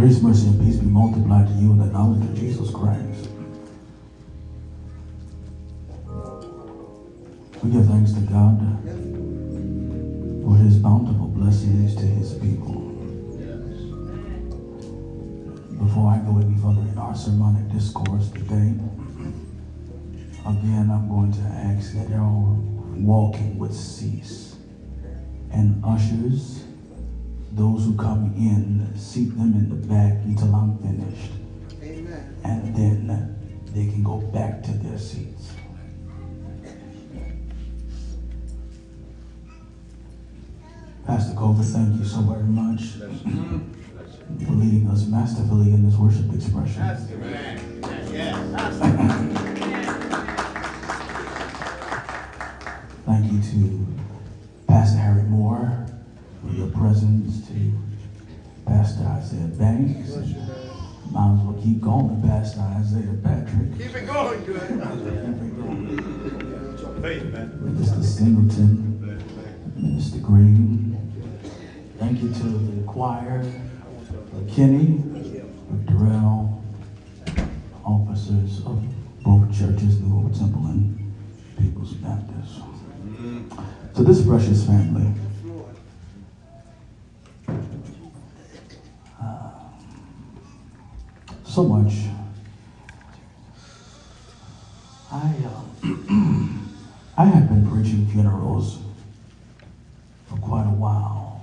Grace, mercy, and peace be multiplied to you in the knowledge of Jesus Christ. We give thanks to God for his bountiful blessings to his people. Before I go any further in our sermonic discourse today, again, I'm going to ask that all walking would cease. And ushers, those who come in, seat them in the back until I'm finished. Amen. And then they can go back to their seats. Pastor Colbert, thank you so very much for leading us masterfully in this worship expression. Thank you to Pastor Harry Moore for your presence, to Pastor Isaiah Banks. Might as well keep going, Pastor Isaiah Patrick. Keep it going, good. Mr. Singleton, Mr. Green. Thank you to the choir, Kenny, Darrell, officers of both churches, New Hope Temple and People's Baptist. To this precious family, so much. I have been preaching funerals for quite a while,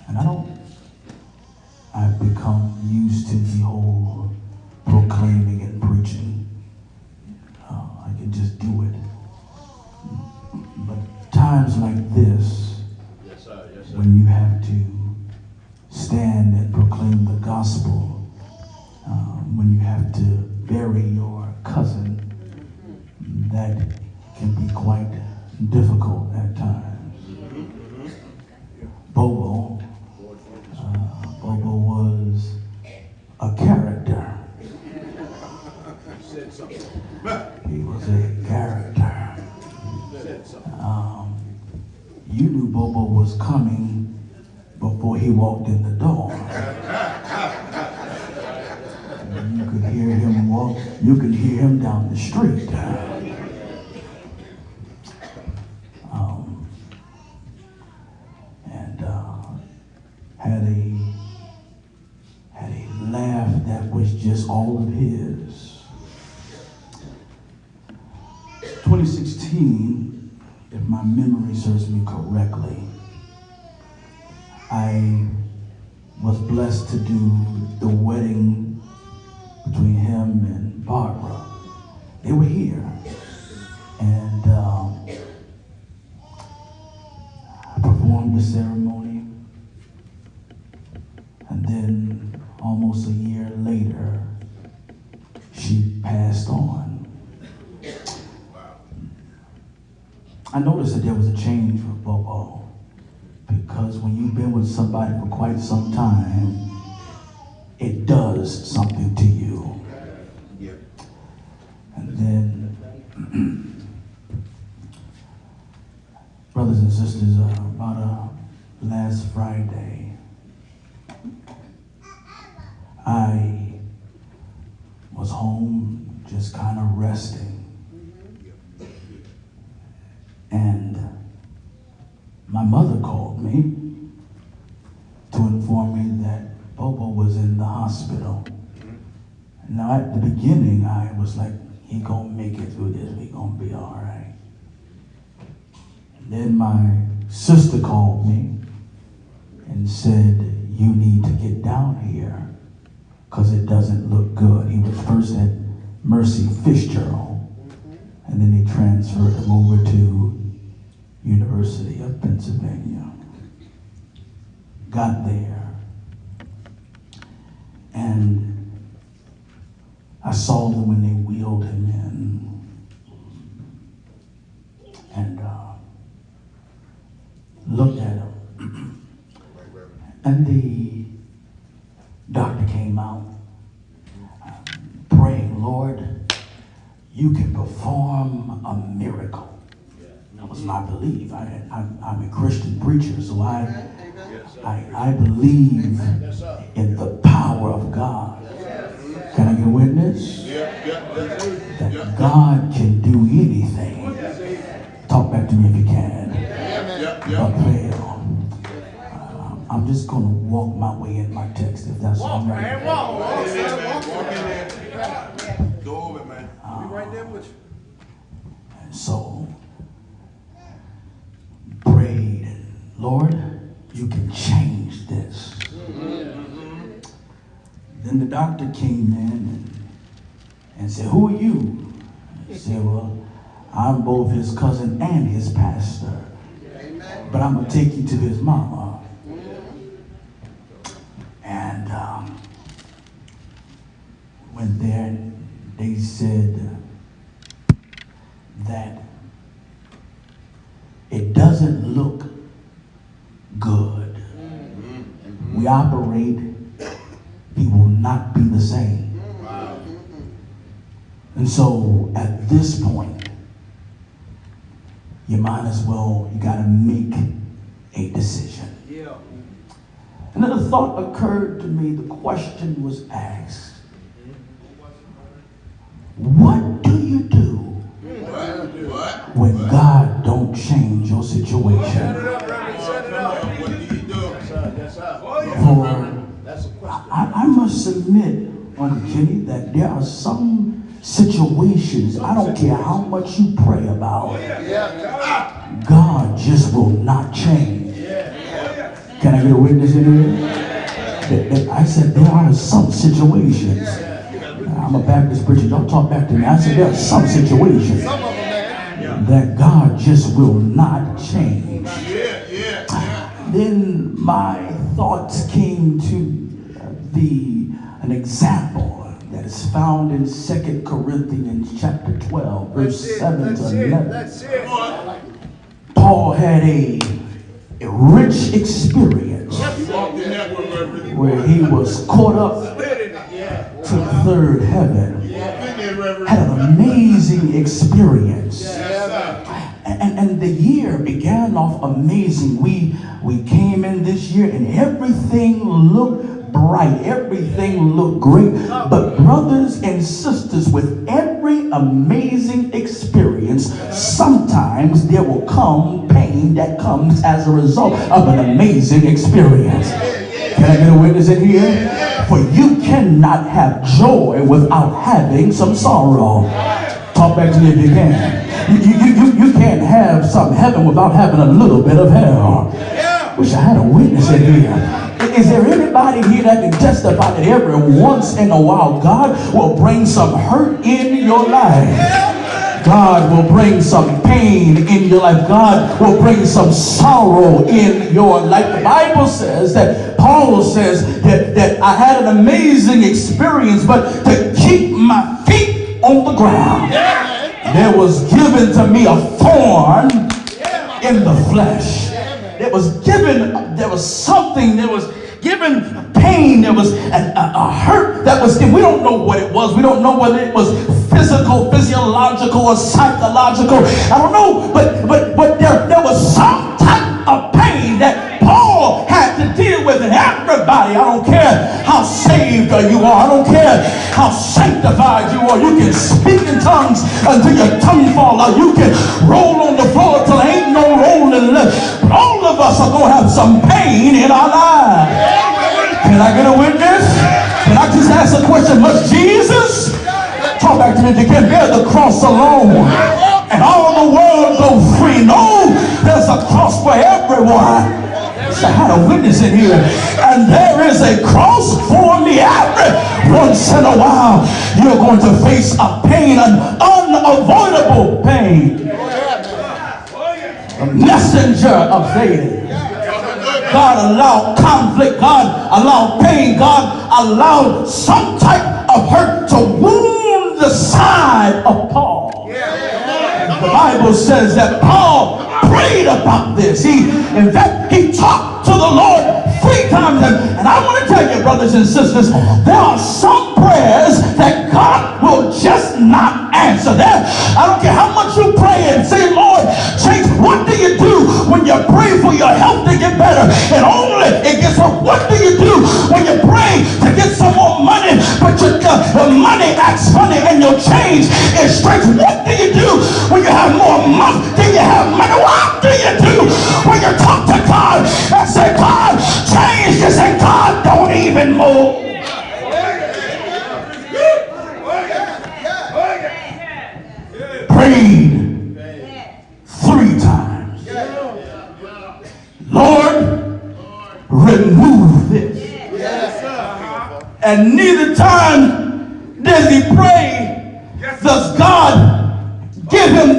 and I've become used to the whole proclaiming and preaching. I can just do it. But times like this, when you have to stand and proclaim the gospel, when you have to bury your cousin, that can be quite difficult at times. Bobo was a character. He was a character. You knew Bobo was coming before he walked in the door. You could hear him walk. You could hear him down the street. Had a laugh that was just all of his. 2016, if my memory serves me correctly, I was blessed to do the wedding between him and Barbara. They were here, and I performed the ceremony, and then almost a year later, she passed on. I noticed that there was a change with Bobo, because when you've been with somebody for quite some time, it does something to you. And then, brothers and sisters, about last Friday, I was home just kind of resting. And my mother called me to inform me that Bobo was in the hospital. Now at the beginning, I was like, he gonna make it through this, we gonna be all right. And then my sister called me and said, you need to get down here, because it doesn't look good. He was first at Mercy Fitzgerald, and then they transferred him over to University of Pennsylvania. Got there, and I saw them when they wheeled him in, and looked at him. And the doctor came out praying, Lord, you can perform a miracle. That was my belief. I'm a Christian preacher, so I believe in the power witness that God can do anything? Talk back to me if you can. But fail. I'm just going to walk my way in my text if that's all right. Walk in there. Go over it, man. I'll be right there with you. And so, prayed, Lord, you can change this. Then the doctor came in and said, who are you? He said, well, I'm both his cousin and his pastor. But I'm going to take you to his mama. And went there and they said that it doesn't look good. We operate, he will not be the same. And so at this point, you might as well, you got to make a decision. And then a thought occurred to me, the question was asked, what do you do when God don't change your situation? For I must submit, Uncle Kenny, that there are some situations, I don't care how much you pray about, God just will not change. Can I get a witness in here? I said there are some situations. I'm a Baptist preacher, don't talk back to me. I said there are some situations that God just will not change. Then my thoughts came to an example that is found in 2 Corinthians chapter 12, verse 7 to 11. Paul had a rich experience where he was caught up to the third heaven. Had an amazing experience. And the year began off amazing. We came in this year and everything looked bright. Everything looked great. But brothers and sisters, with every amazing experience, sometimes there will come pain that comes as a result of an amazing experience. Can I get a witness in here? For you cannot have joy without having some sorrow. Talk back to me if you can. You can't have some heaven without having a little bit of hell. Wish I had a witness in here. Is there anybody here that can testify that every once in a while God will bring some hurt in your life? God will bring some pain in your life. God will bring some sorrow in your life. The Bible says that, Paul says that I had an amazing experience, but to keep my feet on the ground, there was given to me a thorn in the flesh. There was given pain, there was a hurt that was given. We don't know what it was. We don't know whether it was physical, physiological, or psychological. I don't know, but there was some type of pain that Paul had to deal with. And everybody, I don't care how saved you are, I don't care how sanctified you are, you can speak in tongues until your tongue fall out, you can roll on the floor till there ain't no rolling left. But all of us are going to have some pain in our lives. Can I get a witness? Can I just ask a question? Must Jesus, talk back to me if you can, bear the cross alone and all the world go free? No, there's a cross for everyone. So I had a witness in here, and there is a cross for me. Every once in a while you're going to face a pain, an unavoidable pain. A messenger of Satan. God allowed conflict, God allowed pain, God allowed some type of hurt to wound the side of Paul. The Bible says that Paul prayed about this. In fact, he talked to the Lord 3 times. And I want to tell you, brothers and sisters, there are some prayers that God will just not answer. I don't care how much you pray and say, Lord, change. What do you do when you pray for your health to get better? And only it gets worse. What do you do when you pray to get some more money, but money acts funny and your change is strange. What do you do when you have more money than you have money? What do you do when you talk to God and say, God, change this, and God don't even move? Prayed 3 times. Lord, remove this. And neither time does he pray, does God give him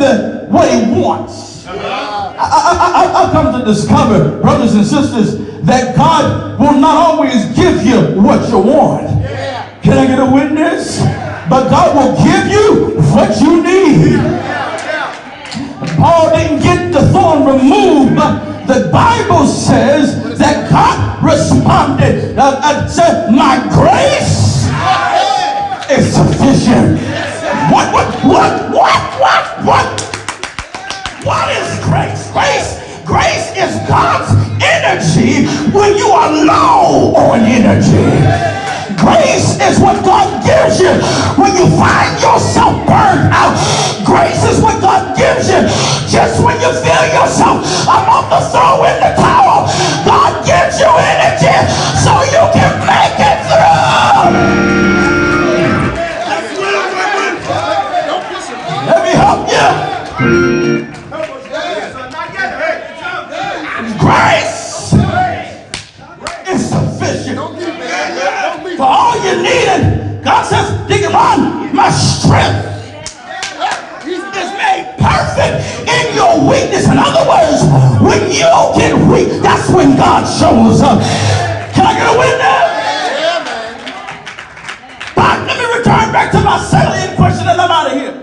what he wants. I've come to discover, brothers and sisters, that God will not always give you what you want. Can I get a witness? But God will give you what you need. Paul didn't get the thorn removed, but the Bible says that God responded and said, my grace is sufficient. What is grace? Grace is God's energy when you are low on energy. Grace is what God gives you when you find yourself burned out. Grace is what God gives you just when you feel yourself about to throw in the towel. God gives you energy so you can make it through. Let me help you. Grace is sufficient for all you need. God says, Deacon Ron, my strength is made perfect in your weakness. In other words, when you get weak, that's when God shows up. Can I get a witness? But let me return back to my salient question and I'm out of here.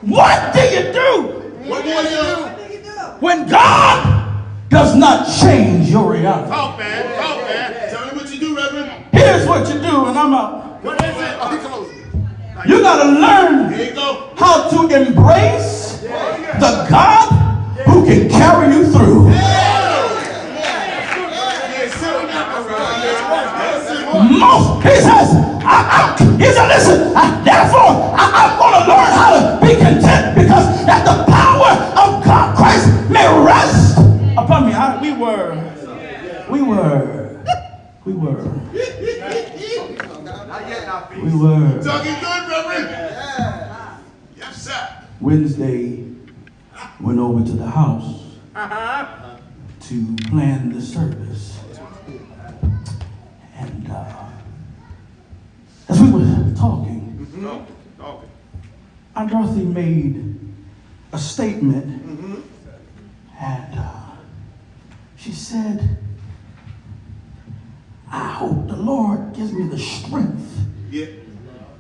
What do you do? What do you do? When God does not change your reality? Talk, man. Talk, man. Tell me what you do, Reverend. Here's what you do, and I'm out. What is it? Oh, he close. You got to learn Here you go. how to embrace the God who can carry you through. He says, listen, therefore, I'm going to learn how to be content because that the power of God, Christ, may rest upon me. We were. Talking good, Reverend. Yes, sir. Wednesday, went over to the house to plan the service. And as we were talking, Aunt Dorothy made a statement, and she said, I hope the Lord gives me the strength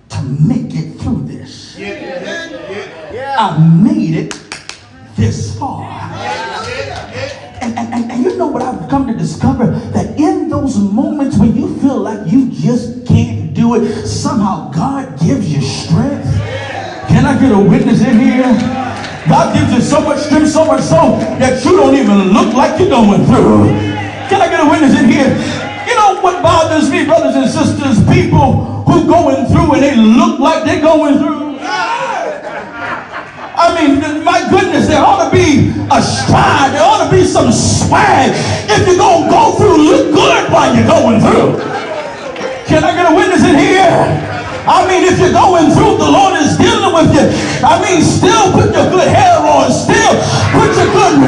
to make it through this. I made it this far. And you know what I've come to discover? That in those moments when you feel like you just can't do it, somehow God gives you strength. Can I get a witness in here? God gives you so much strength, so much so that you don't even look like you're going through. Can I get a witness in here? You know what bothers me, brothers and sisters? People who going through and they look like they're going through. I mean, my goodness, there ought to be a stride. There ought to be some swag. If you're going to go through, look good while you're going through. Can I get a witness in here? I mean, if you're going through, the Lord is dealing with you. I mean, still put your good hair on. Still put your good,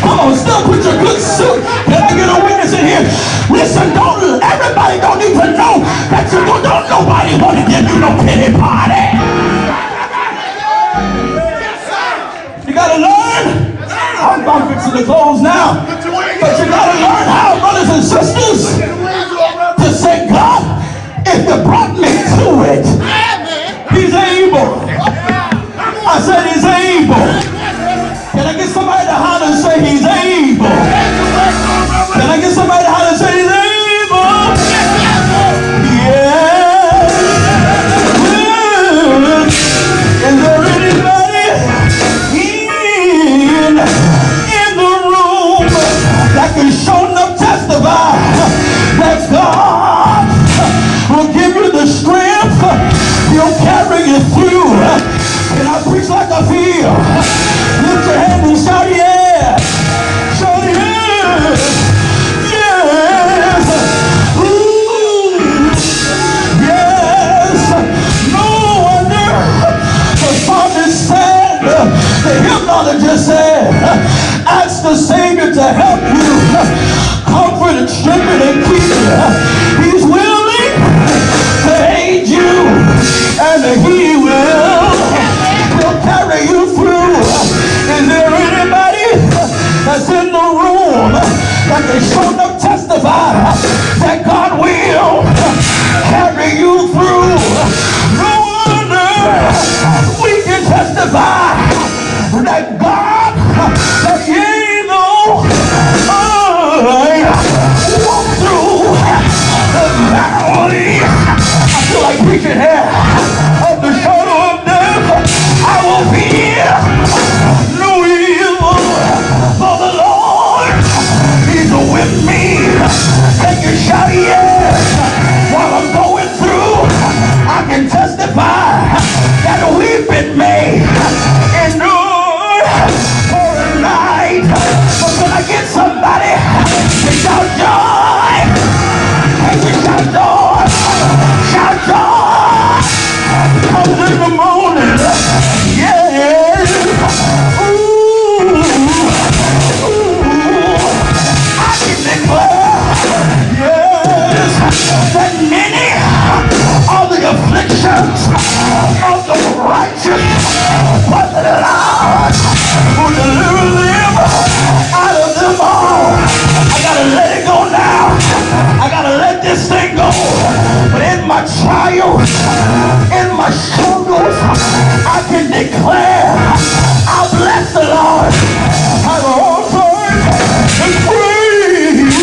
come on, still put your good suit. Can I get a witness in here? Listen, everybody don't even know that you don't nobody want to give you no pity party. You got to learn. I'm fixing to close now. But you got to learn how, brothers and sisters, to say, God, if you brought me to it, he's able. I said he's able. Can I get somebody to holler and say he's able? Can I get somebody to holler and say he's able? Yeah. Is there anybody in the room that can show enough testify that God will give you the strength The hymnologist said, ask the Savior to help you, comfort and strengthen and keep you. He's willing to aid you, and he will carry you through. Is there anybody that's in the room that can show them testify that God will carry you through? No wonder we can testify that God, that ye know, walk through the valley. I feel like preaching here. Of the shadow of death, I will fear no evil, for the Lord, he's with me. Can you shout yes? While I'm going through, I can testify that we've been made endure for a night. But can I get somebody to shout joy? Can you shout joy? Shout joy! Comes in the morning. Yes. Ooh. I can declare, yes, that many are the afflictions of the righteous, but the Lord will deliver them out of them all. I gotta let it go now. I gotta let this thing go. But in my trials, in my struggles, I can declare I bless the Lord. Have all time and praise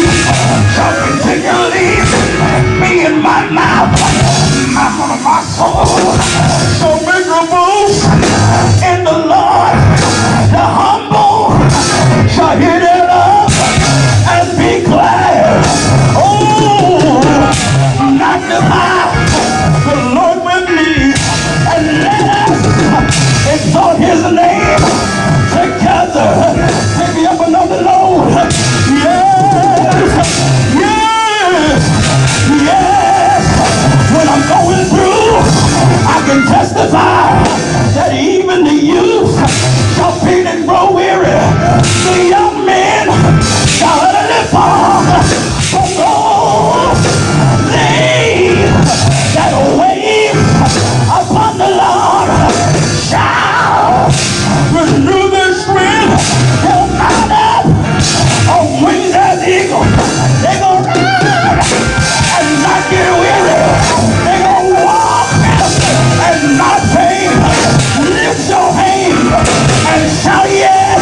shall continually be in my mouth, my soul. So make a boast in the Lord. The humble shall hear thereof and be glad. Oh, magnify the Lord with me, and let us exalt his name together. Take me up another load. Yes, yes, yes. When I'm going through, I can testify that even the youth shall faint and grow weary. The young men shall utterly fall. But Lord, they that wait upon the Lord shall renew their strength. They'll mount up on wings as eagles. They're going to run and not get weary. They're going to walk and not faint. Lift your hand and shout yes.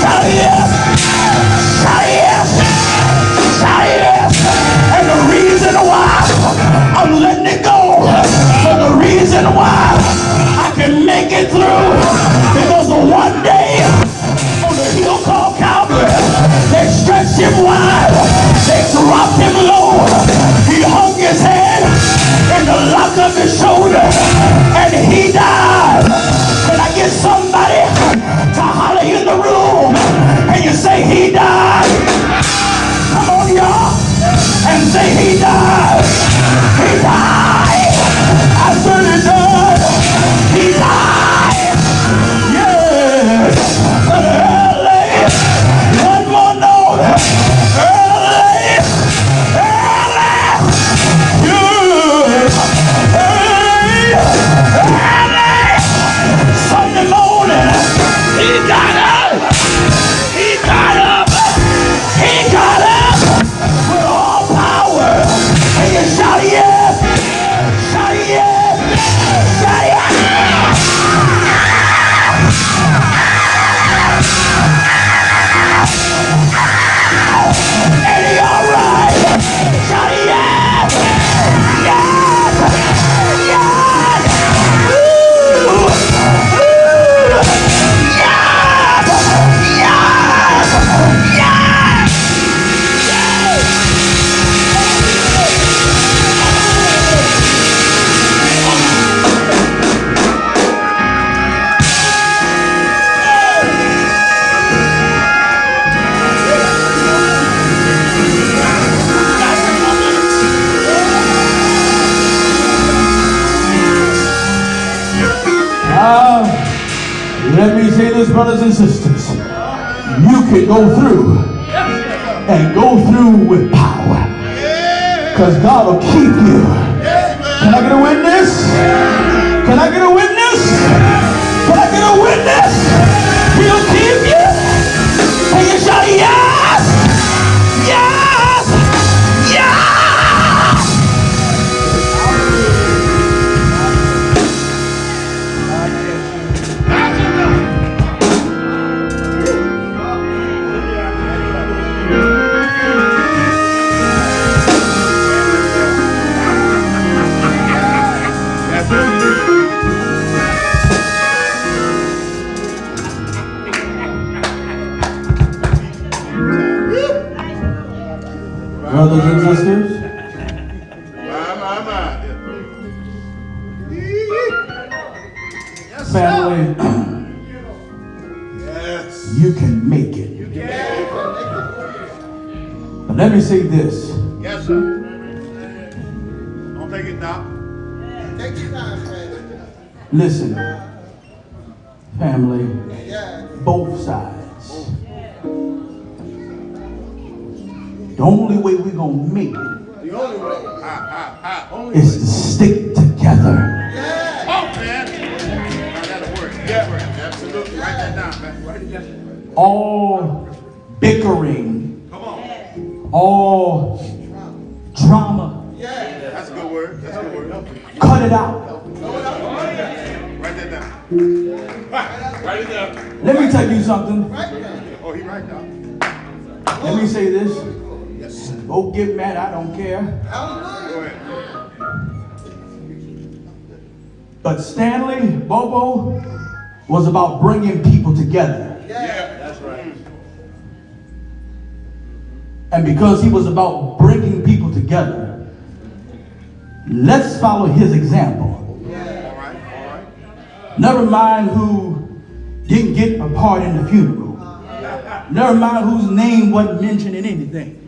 Shout yes. Shout yes. Shout yes. And the reason why I'm letting it go, for the reason why I can make it through, because one day on the hill called Calvary, they stretched him wide, they dropped him low, he hung his head in the lock of his shoulder, and he died. Can I get somebody to holler in the room and you say he died? Come on y'all, and say he died. He died. I said he died. He died. Yes. But early, one more note. Early, Sunday morning, he got up. He got up. He got up with all power. And you shout yes. Let me say this, brothers and sisters. You can go through and go through with power. Because God will keep you. Can I get a witness? Can I get a witness? Can I get a witness? He'll keep you. And you shout yes! Yes! Yes! Brothers and sisters, family, you can make it. But let me say this. Yes, sir. Don't take it now. Take your time, man. Listen, family, both sides. The only way we're going to make it is to stick together. Yeah. Oh, man. That'll work. Yeah, absolutely. Write that down, man. Write it down. All bickering, Come on. all drama. Yeah. That's a good word. That's a good word. Cut it out. Write that down. Write it down. Let me tell you something. Oh, he right now. Let me say this. Yes. Go get mad, I don't care. Go ahead. But Stanley Bobo was about bringing people together. Yeah, that's right. And because he was about bringing people together, let's follow his example. Yeah. All right. All right. Never mind who didn't get a part in the funeral. Never mind whose name wasn't mentioned in anything.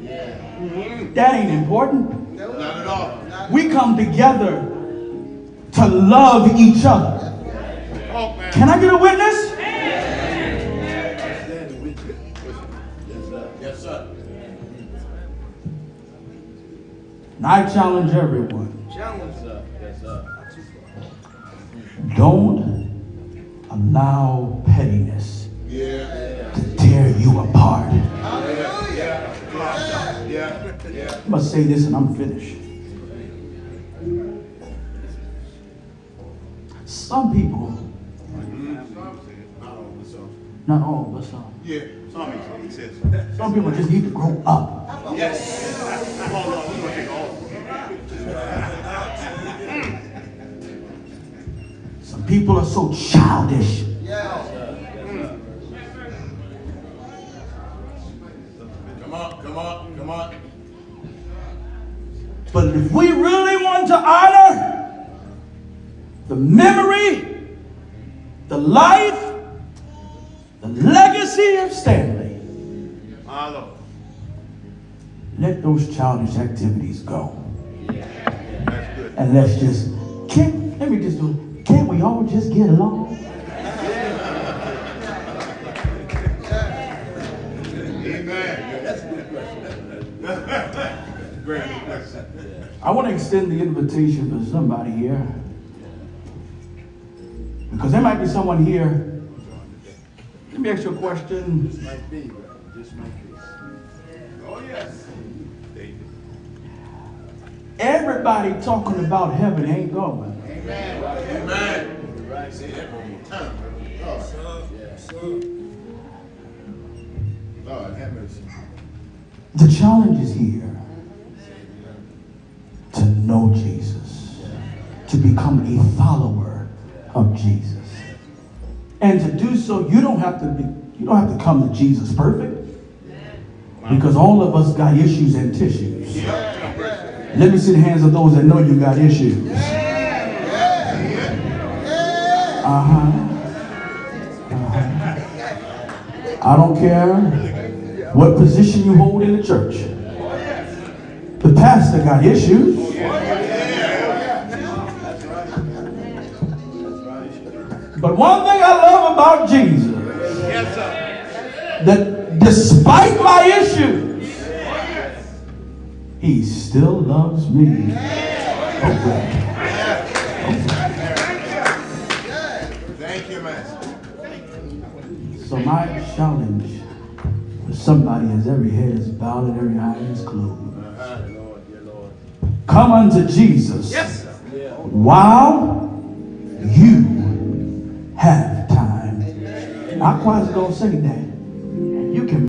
That ain't important. Not at all. We come together to love each other. Oh, man. Can I get a witness? Yes, sir. And I challenge everyone. Challenge, sir. Yes, sir. Don't allow pettiness Yeah. to tear you apart. Yeah. Yeah. I must say this and I'm finished. Some people, not all, but some. Yeah. Some he says. Some people just need to grow up. Yes. Hold on. We're going to take all of them. Some people are so childish. Come on. But if we really want to honor the memory, the life, the legacy of Stanley, let those childish activities go. That's good. And let's just, can't we all just get along? Amen. That's a good question. Great question. I want to extend the invitation for somebody here. Because there might be someone here. Let me ask you a question. This might be. Oh, yes. Everybody talking about heaven ain't going. Amen. Amen. Right. Say that one more time. Lord, have mercy. The challenge is here to know Jesus, to become a follower of Jesus. And to do so, you don't have to come to Jesus perfect, because all of us got issues and tissues. Let me see the hands of those that know you got issues. I don't care what position you hold in the church. The pastor got issues. But one thing I love about Jesus Yes, sir. that despite my issues, he still loves me. Okay. Thank you, man. So my challenge for somebody as every head is bowed and every eye is closed. Come unto Jesus while you have time. Our choir's gonna sing that. You can